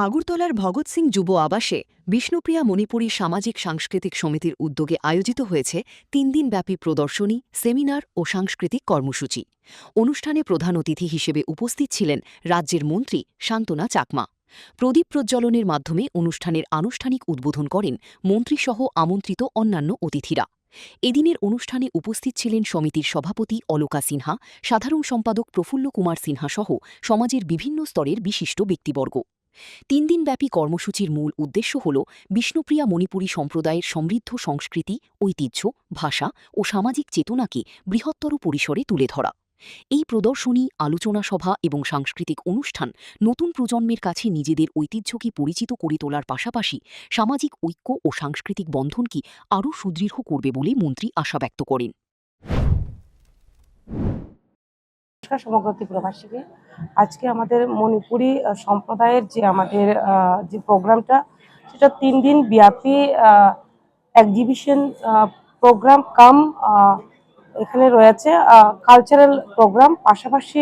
আগরতলার ভগৎ সিং যুব আবাসে বিষ্ণুপ্রিয়া মণিপুরী সামাজিক সাংস্কৃতিক সমিতির উদ্যোগে আয়োজিত হয়েছে ৩ দিনব্যাপী প্রদর্শনী, সেমিনার ও সাংস্কৃতিক কর্মসূচি। অনুষ্ঠানে প্রধান অতিথি হিসেবে উপস্থিত ছিলেন রাজ্যের মন্ত্রী শান্তনা চাকমা। প্রদীপ প্রজ্বলনের মাধ্যমে অনুষ্ঠানের আনুষ্ঠানিক উদ্বোধন করেন মন্ত্রীসহ আমন্ত্রিত অন্যান্য অতিথিরা। এদিনের অনুষ্ঠানে উপস্থিত ছিলেন সমিতির সভাপতি অলকা সিনহা, সাধারণ সম্পাদক প্রফুল্ল কুমার সিনহা সহ সমাজের বিভিন্ন স্তরের বিশিষ্ট ব্যক্তিবর্গ। ৩ দিনব্যাপী কর্মসূচির মূল উদ্দেশ্য হল বিষ্ণুপ্রিয়া মণিপুরী সম্প্রদায়ের সমৃদ্ধ সংস্কৃতি, ঐতিহ্য, ভাষা ও সামাজিক চেতনাকে বৃহত্তর পরিসরে তুলে ধরা। এই প্রদর্শনী, আলোচনা সভা এবং সাংস্কৃতিক অনুষ্ঠান নতুন প্রজন্মের কাছে নিজেদের ঐতিহ্যকে পরিচিত করে তোলার পাশাপাশি সামাজিক ঐক্য ও সাংস্কৃতিক বন্ধনকে আরও সুদৃঢ় করবে বলে মন্ত্রী আশা ব্যক্ত করেন। সমগ্র ত্রিপুরাবাসীকে আজকে আমাদের মণিপুরী সম্প্রদায়ের যে আমাদের যে প্রোগ্রামটা, সেটা 3 দিন ব্যাপী এক্সিবিশন প্রোগ্রাম কাম এখানে রয়েছে কালচারাল প্রোগ্রাম। পাশাপাশি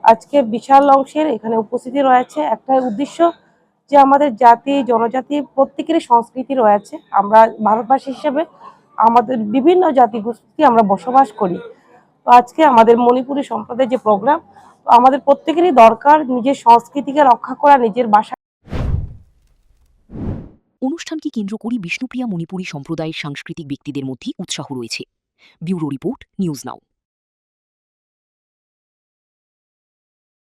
আজকে বিশাল অংশের এখানে উপস্থিতি রয়েছে একটাই উদ্দেশ্য, যে আমাদের জাতি জনজাতি প্রত্যেকেরই সংস্কৃতি রয়েছে। আমরা ভারতবাসী হিসেবে আমাদের বিভিন্ন জাতিগোষ্ঠী আমরা বসবাস করি। তো আজকে আমাদের মণিপুরী সম্প্রদায়ের যে প্রোগ্রাম, আমাদের প্রত্যেকেরই দরকার নিজের সংস্কৃতিকে রক্ষা করা, নিজের ভাষা। অনুষ্ঠানকে কেন্দ্র করে বিষ্ণুপ্রিয়া মণিপুরী সম্প্রদায়ের সাংস্কৃতিক ব্যক্তিদের মধ্যে উৎসাহ রয়েছে। Bureau report, news now.